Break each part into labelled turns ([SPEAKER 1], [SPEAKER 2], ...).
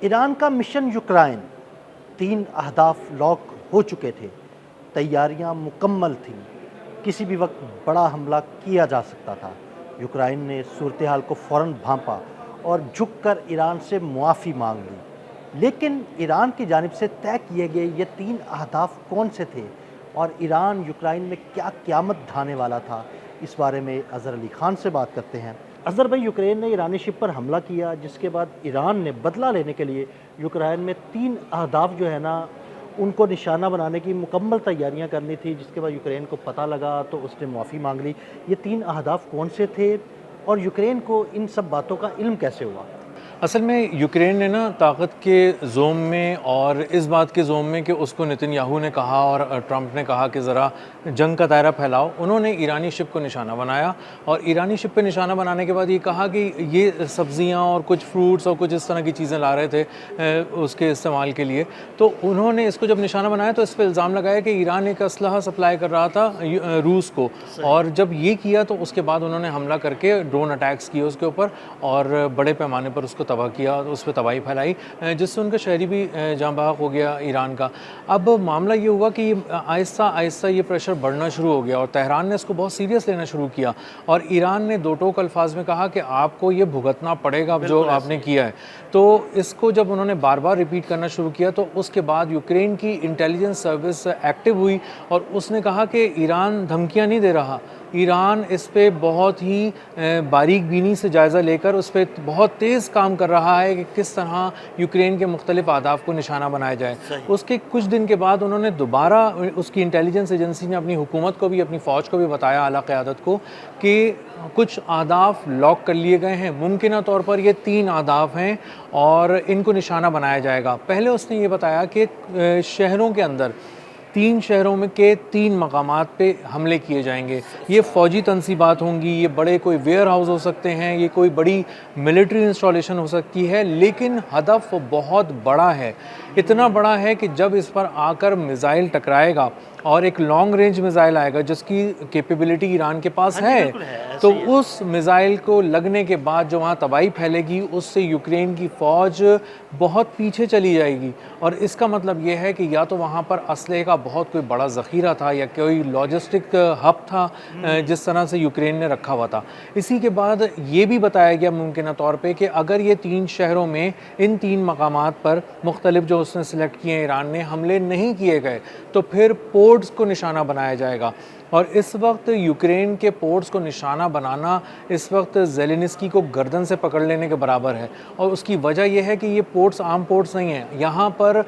[SPEAKER 1] Iran का mission Ukraine 3 अहदाफ lock हो चुके थे। तैयारियां मुकम्मल थीं। किसी भी वक्त बड़ा हमला किया जा सकता था। यूक्रेन ने सूरत हाल को फ़ौरन भांपा और झुककर ईरान से मुआफ़ी मांग ली। लेकिन ईरान की जानिब से तय किए गए ये 3 अहदाफ कौन से थे और ईरान यूक्रेन में क्या क़यामत ढाने वाला था, इस बारे में अज़हर अली ख़ान से बात करते हैं। अज़हर भाई, यूक्रेन ने ईरानी शिप पर हमला किया, जिसके बाद ईरान ने बदला लेने के लिए यूक्रेन में 3 अहदाफ जो है ना, उनको निशाना बनाने की मुकम्मल तैयारियां करनी थी। जिसके बाद यूक्रेन को पता लगा तो उसने मुआफ़ी मांग ली। ये 3 अहदाफ कौन से थे और यूक्रेन को इन सब बातों का इल्म कैसे हुआ?
[SPEAKER 2] असल में यूक्रेन ने ना ताकत के ज़ोम में और इस बात के ज़ोम में कि उसको नेतन्याहू ने कहा और ट्रंप ने कहा कि ज़रा जंग का दायरा फैलाओ, उन्होंने ईरानी शिप को निशाना बनाया। और ईरानी शिप पे निशाना बनाने के बाद ये कहा कि ये सब्ज़ियाँ और कुछ फ्रूट्स और कुछ इस तरह की चीज़ें ला रहे थे उसके इस्तेमाल के लिए। तो उन्होंने इसको जब निशाना बनाया तो इस पर इल्ज़ाम लगाया कि ईरान एक असलहा सप्लाई कर रहा था रूस को। और जब ये किया तो उसके बाद उन्होंने हमला करके ड्रोन अटैक्स किए उसके ऊपर और बड़े पैमाने पर उसको तबाह किया, उस पर तबाही फैलाई, जिससे उनका शहरी भी जाँ बहक हो गया ईरान का। अब मामला ये हुआ कि आहिस्ता आहिस्ता ये प्रेशर बढ़ना शुरू हो गया और तेहरान ने इसको बहुत सीरियस लेना शुरू किया और ईरान ने दो टोक अल्फाज में कहा कि आपको ये भुगतना पड़ेगा जो आपने किया है। तो इसको जब उन्होंने बार बार रिपीट करना शुरू किया तो उसके बाद यूक्रेन की इंटेलिजेंस सर्विस एक्टिव हुई और उसने कहा कि ईरान धमकियाँ नहीं दे रहा, ईरान इस पे बहुत ही बारीक बीनी से जायज़ा लेकर उस पर बहुत तेज़ काम कर रहा है कि किस तरह यूक्रेन के मुख्तलिफ अहदाफ को निशाना बनाया जाए। उसके कुछ दिन के बाद उन्होंने दोबारा उसकी इंटेलिजेंस एजेंसी ने अपनी हुकूमत को भी, अपनी फ़ौज को भी बताया, आला क़यादत को, कि कुछ अहदाफ लॉक कर लिए गए हैं। मुमकिन तौर पर ये 3 अहदाफ हैं और इनको निशाना बनाया जाएगा। पहले उसने ये बताया कि शहरों के अंदर 3 शहरों में के 3 मकामात पे हमले किए जाएंगे। ये फ़ौजी तनसीबात होंगी, ये बड़े कोई वेयर हाउस हो सकते हैं, ये कोई बड़ी मिलिट्री इंस्टॉलेशन हो सकती है, लेकिन हदफ बहुत बड़ा है। इतना बड़ा है कि जब इस पर आकर मिसाइल टकराएगा और एक लॉन्ग रेंज मिसाइल आएगा जिसकी कैपेबिलिटी ईरान के पास है, तो उस मिसाइल को लगने के बाद जो वहाँ तबाही फैलेगी उससे यूक्रेन की फ़ौज बहुत पीछे चली जाएगी। और इसका मतलब ये है कि या तो वहाँ पर असलहे का बहुत कोई बड़ा ज़ख़ीरा था या कोई लॉजिस्टिक हब था जिस तरह से यूक्रेन ने रखा हुआ था। इसी के बाद ये भी बताया गया मुमकिन तौर पे कि अगर ये 3 शहरों में इन 3 मकामात पर मुख्तलिफ जो उसने सिलेक्ट किए ईरान ने हमले नहीं किए गए तो फिर पोर्ट्स को निशाना बनाया जाएगा। और इस वक्त यूक्रेन के पोर्ट्स को निशाना बनाना इस वक्त ज़ेलेनिस्की को गर्दन से पकड़ लेने के बराबर है। और उसकी वजह यह है कि ये पोर्ट्स आम पोर्ट्स नहीं हैं, यहाँ पर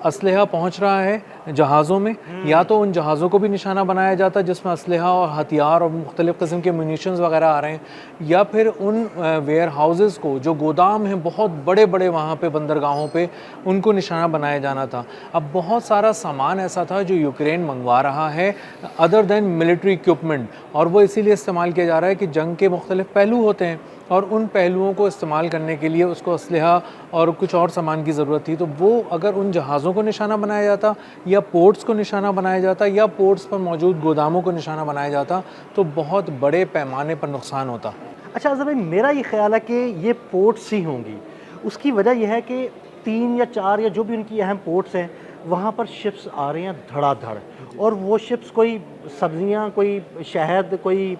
[SPEAKER 2] असलहा पहुँच रहा है जहाज़ों में, या तो उन जहाज़ों को भी निशाना बनाया जाता है जिसमें असलहा और हथियार और मुख्तलिफ़ किस्म के म्यूनिशंस वगैरह आ रहे हैं, या फिर उन वेयर हाउसेज़ को जो गोदाम हैं बहुत बड़े बड़े वहाँ पे बंदरगाहों पे, उनको निशाना बनाया जाना था। अब बहुत सारा सामान ऐसा था जो यूक्रेन मंगवा रहा है अदर दैन मिलिट्री इक्विपमेंट, और वो इसीलिए इस्तेमाल किया जा रहा है कि जंग के मुख्तलिफ पहलू होते हैं और उन पहलुओं को इस्तेमाल करने के लिए उसको असलहा और कुछ और सामान की ज़रूरत थी। तो वो अगर उन जहाज़ों को निशाना बनाया जाता या पोर्ट्स को निशाना बनाया जाता या पोर्ट्स पर मौजूद गोदामों को निशाना बनाया जाता तो बहुत बड़े पैमाने पर नुकसान होता।
[SPEAKER 1] अच्छा अज़हर भाई, मेरा ये ख्याल है कि ये पोर्ट्स ही होंगी। उसकी वजह यह है कि 3 या 4 या जो भी उनकी अहम पोर्ट्स हैं, वहाँ पर शिप्स आ रही हैं धड़ाधड़, और वो शिप्स कोई सब्जियाँ, कोई शहद, कोई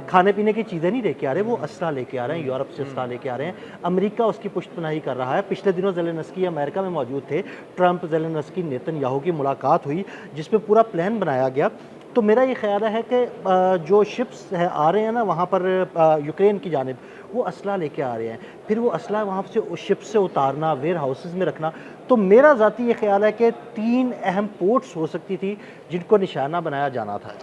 [SPEAKER 1] खाने पीने की चीज़ें नहीं लेके आ रहे, वो असला लेके आ रहे हैं, यूरोप से असला लेके आ रहे हैं। अमेरिका उसकी पुष्टपनाही कर रहा है। पिछले दिनों ज़ेलेंस्की अमेरिका में मौजूद थे। ट्रंप, ज़ेलेंस्की, नेतन्याहू की मुलाकात हुई जिसपे पूरा प्लान बनाया गया। तो मेरा ये ख्याल है कि जो शिप्स है आ रहे हैं ना वहाँ पर यूक्रेन की जानिब, वो असला लेके आ रहे हैं। फिर वो असला वहाँ से उस शिप से उतारना, वेयर हाउसेज़ में रखना। तो मेरा ज़ाती ये ख्याल है कि 3 अहम पोर्ट्स हो सकती थी जिनको निशाना बनाया जाना था।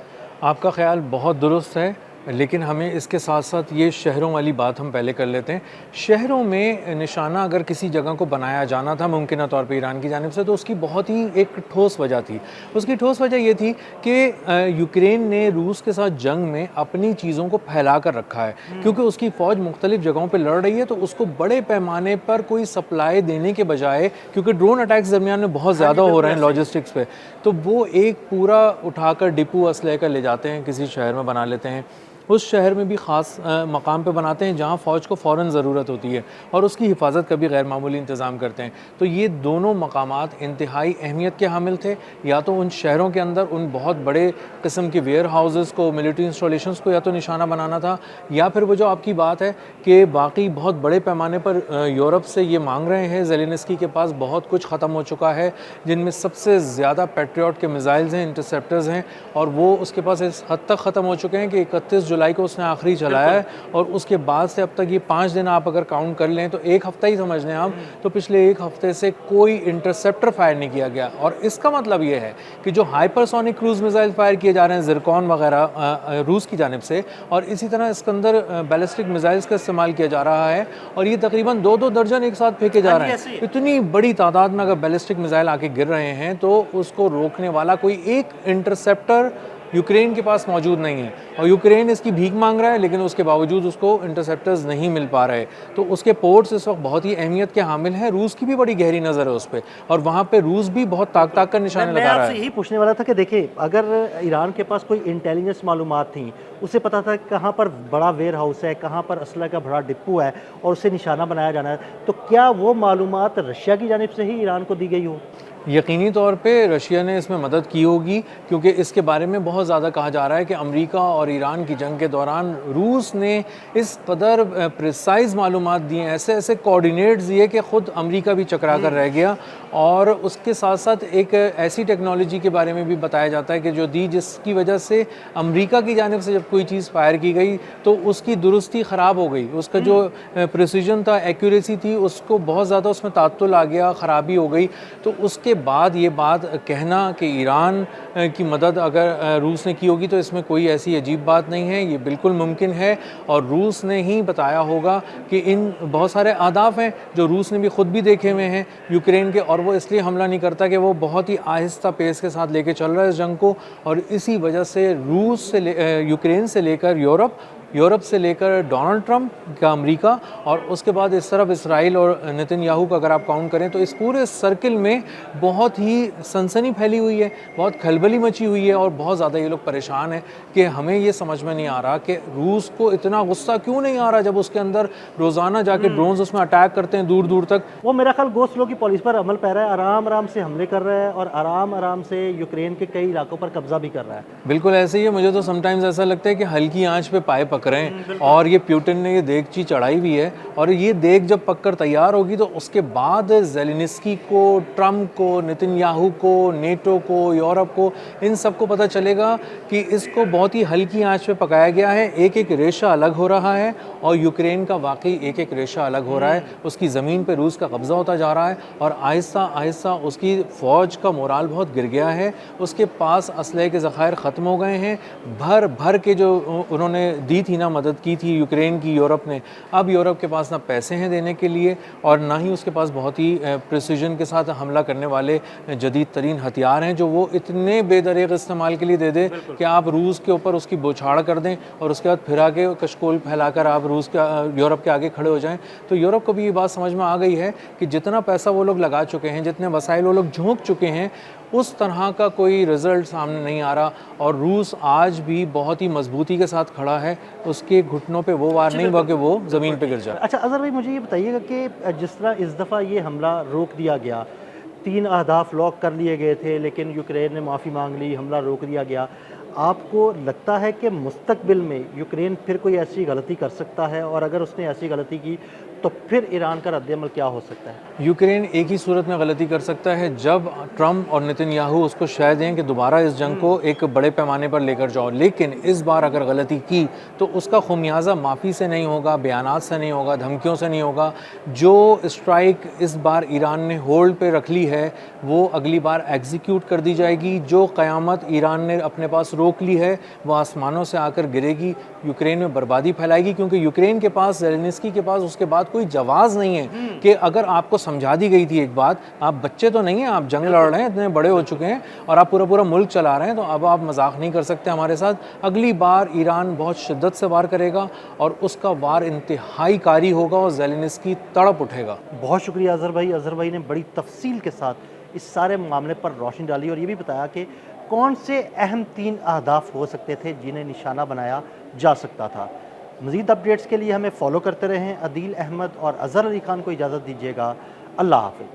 [SPEAKER 2] आपका ख्याल बहुत दुरुस्त है, लेकिन हमें इसके साथ साथ ये शहरों वाली बात हम पहले कर लेते हैं। शहरों में निशाना अगर किसी जगह को बनाया जाना था मुमकिन तौर पे ईरान की जानिब से, तो उसकी बहुत ही एक ठोस वजह थी। उसकी ठोस वजह ये थी कि यूक्रेन ने रूस के साथ जंग में अपनी चीज़ों को फैला कर रखा है, क्योंकि उसकी फ़ौज मुख्तलिफ जगहों पर लड़ रही है, तो उसको बड़े पैमाने पर कोई सप्लाई देने के बजाय, क्योंकि ड्रोन अटैक्स दरमियान में बहुत ज़्यादा हो रहे हैं लॉजिस्टिक्स पे, तो वो एक पूरा उठाकर डिपो असलहे का ले जाते हैं, किसी शहर में बना लेते हैं, उस शहर में भी ख़ास मकाम पे बनाते हैं जहाँ फ़ौज को फ़ौरन ज़रूरत होती है और उसकी हिफाजत का भी गैर मामूली इंतज़ाम करते हैं। तो ये दोनों मकामात इंतहाई अहमियत के हामिल थे, या तो उन शहरों के अंदर उन बहुत बड़े किस्म के वेयर हाउसेज़ को, मिलिट्री इंस्टॉलेशंस को या तो निशाना बनाना था, या फिर वो जो आपकी बात है कि बाकी बहुत बड़े पैमाने पर यूरोप से ये मांग रहे हैं। ज़ेलेंस्की के पास बहुत कुछ ख़त्म हो चुका है, जिनमें सबसे ज़्यादा पैट्रियट के मिसाइल्स हैं, इंटरसेप्टर्स हैं, और वो उसके पास इस हद तक ख़त्म हो चुके हैं कि 31 जुलाई को उसने आखिरी चलाया है, और उसके बाद से अब तक ये 5 दिन आप अगर काउंट कर लें तो एक हफ़्ता ही समझ लें आप, तो पिछले एक हफ़्ते से कोई इंटरसेप्टर फायर नहीं किया गया। और इसका मतलब ये है कि जो हाइपरसोनिक क्रूज़ मिसाइल फायर किए जा रहे हैं ज़िरकॉन वगैरह रूस की जानिब से, और इसी तरह इस्कंदर बैलिस्टिक मिसाइल्स का इस्तेमाल किया जा रहा है, और ये तकरीबन 2-2 दर्जन एक साथ फेंके जा रहे हैं। इतनी बड़ी तादाद में अगर बैलिस्टिक मिसाइल आके गिर रहे हैं तो उसको रोकने वाला कोई एक इंटरसेप्टर यूक्रेन के पास मौजूद नहीं है, और यूक्रेन इसकी भीख मांग रहा है, लेकिन उसके बावजूद उसको इंटरसेप्टर्स नहीं मिल पा रहे। तो उसके पोर्ट्स इस वक्त बहुत ही अहमियत के हामिल हैं। रूस की भी बड़ी गहरी नज़र है उस पर, और वहाँ पे रूस भी बहुत ताक ताक कर निशाने लगा रहा है।
[SPEAKER 1] यही पूछने वाला था कि देखिए, अगर ईरान के पास कोई इंटेलिजेंस मालूमात थी, उसे पता था कहाँ पर बड़ा वेयर हाउस है, कहाँ पर असला का बड़ा डिपो है और उसे निशाना बनाया जाना है, तो क्या वो मालूमात रशिया की जानिब से ही ईरान को दी गई हो?
[SPEAKER 2] यकीनी तौर पे रशिया ने इसमें मदद की होगी, क्योंकि इसके बारे में बहुत ज़्यादा कहा जा रहा है कि अमेरिका और ईरान की जंग के दौरान रूस ने इस कदर प्रिसाइज़ मालूमात दिए, ऐसे ऐसे कोऑर्डिनेट्स दिए कि ख़ुद अमेरिका भी चकरा कर रह गया। और उसके साथ साथ एक ऐसी टेक्नोलॉजी के बारे में भी बताया जाता है कि जो दी, जिसकी वजह से अमेरिका की जानिब से जब कोई चीज़ फायर की गई तो उसकी दुरुस्ती ख़राब हो गई, उसका जो प्रिसीजन था, एक्यूरेसी थी, उसको बहुत ज़्यादा उसमें तात्तुल आ गया, ख़राबी हो गई। तो उसके बाद ये बात कहना कि ईरान की मदद अगर रूस ने की होगी तो इसमें कोई ऐसी अजीब बात नहीं है, ये बिल्कुल मुमकिन है। और रूस ने ही बताया होगा कि इन बहुत सारे अहदाफ हैं जो रूस ने भी ख़ुद भी देखे हुए हैं यूक्रेन के, और वो इसलिए हमला नहीं करता कि वो बहुत ही आहिस्ता पेस के साथ लेके चल रहा है इस जंग को, और इसी वजह से रूस से यूक्रेन से लेकर यूरोप से लेकर डोनाल्ड ट्रंप का अमेरिका, और उसके बाद इस तरफ इसराइल और नेतन्याहू का अगर आप काउंट करें तो इस पूरे सर्किल में बहुत ही सनसनी फैली हुई है, बहुत खलबली मची हुई है, और बहुत ज़्यादा ये लोग परेशान हैं कि हमें ये समझ में नहीं आ रहा कि रूस को इतना गुस्सा क्यों नहीं आ रहा जब उसके अंदर रोज़ाना जाके ड्रोन्स उसमें अटैक करते हैं दूर दूर तक।
[SPEAKER 1] वो मेरा ख्याल गो स्लो की पॉलिसी पर अमल पैरा है, आराम आराम से हमले कर रहा है और आराम आराम से यूक्रेन के कई इलाकों पर कब्जा भी कर रहा है।
[SPEAKER 2] बिल्कुल ऐसे ही है। मुझे तो समटाइम्स ऐसा लगता है कि हल्की आंच पे पाए पक रहे हैं, और ये प्यूटिन ने ये देगची चढ़ाई हुई है, और ये देग जब पककर तैयार होगी तो उसके बाद ज़ेलेंस्की को, ट्रंप को, नेतन्याहू को, नेटो को, यूरोप को, इन सबको पता चलेगा कि इसको बहुत ही हल्की आंच पे पकाया गया है। एक एक रेशा अलग हो रहा है, और यूक्रेन का वाकई एक एक रेशा अलग हो रहा है। उसकी ज़मीन पे रूस का कब्ज़ा होता जा रहा है, और आहिस्ता आहिस्ता उसकी फ़ौज का मोराल बहुत गिर गया है। उसके पास असलहे के ज़खायर ख़त्म हो गए हैं। भर भर के जो उन्होंने दी थी ना, मदद की थी यूक्रेन की यूरोप ने, अब यूरोप के पास ना पैसे हैं देने के लिए, और ना ही उसके पास बहुत ही प्रिसीजन के साथ हमला करने वाले जदीद तरीन हथियार हैं जो वो इतने बेदरीग इस्तेमाल के लिए दे दे कि आप रूस के ऊपर उसकी बौछार कर दें, और उसके बाद फिर आके कशकोल फैलाकर आप यूरोप के आगे खड़े हो जाएं। तो यूरोप को भी ये बात समझ में आ गई है कि जितना पैसा वो लोग लगा चुके हैं, जितने वसाइल वो लोग झोंक चुके हैं, उस तरह का कोई रिज़ल्ट सामने नहीं आ रहा, और रूस आज भी बहुत ही मजबूती के साथ खड़ा है। उसके घुटनों पे वो वार नहीं हुआ कि वो ज़मीन पे गिर जाए।
[SPEAKER 1] अच्छा अज़हर भाई, मुझे ये बताइएगा कि जिस तरह इस दफ़ा ये हमला रोक दिया गया, 3 अहदाफ लॉक कर लिए गए थे, लेकिन यूक्रेन ने माफ़ी मांग ली, हमला रोक दिया गया, आपको लगता है कि मुस्तकबिल में यूक्रेन फिर कोई ऐसी गलती कर सकता है, और अगर उसने ऐसी गलती की तो फिर ईरान का रद्द-ए-अमल क्या हो सकता है?
[SPEAKER 2] यूक्रेन एक ही सूरत में गलती कर सकता है, जब ट्रंप और नेतन्याहू उसको शय दें कि दोबारा इस जंग को एक बड़े पैमाने पर लेकर जाओ। लेकिन इस बार अगर गलती की तो उसका खुमियाजा माफ़ी से नहीं होगा, बयानात से नहीं होगा, धमकियों से नहीं होगा। जो स्ट्राइक इस बार ईरान ने होल्ड पे रख ली है वो अगली बार एग्जीक्यूट कर दी जाएगी। जो क़यामत ईरान ने अपने पास रोक ली है वो आसमानों से आकर गिरेगी, यूक्रेन में बर्बादी फैलाएगी, क्योंकि यूक्रेन के पास, ज़ेलेंस्की के पास उसके बाद कोई जवाज़ नहीं है कि अगर आपको समझा दी गई थी एक बात, आप बच्चे तो नहीं हैं, आप जंग लड़ रहे हैं, इतने बड़े हो चुके हैं और आप पूरा पूरा मुल्क चला रहे हैं, तो अब आप मजाक नहीं कर सकते हमारे साथ। अगली बार ईरान बहुत शिद्दत से वार करेगा और उसका वार इंतहाई कारी होगा और ज़ेलेंस्की तड़प उठेगा।
[SPEAKER 1] बहुत शुक्रिया अज़हर भाई ने बड़ी तफसील के साथ इस सारे मामले पर रोशनी डाली और ये भी बताया कि कौन से अहम 3 अहदाफ हो सकते थे जिन्हें निशाना बनाया जा सकता था। मज़ीद अपडेट्स के लिए हमें फॉलो करते रहें। अदील अहमद और अज़हर अली खान को इजाज़त दीजिएगा। अल्लाह हाफ़िज़।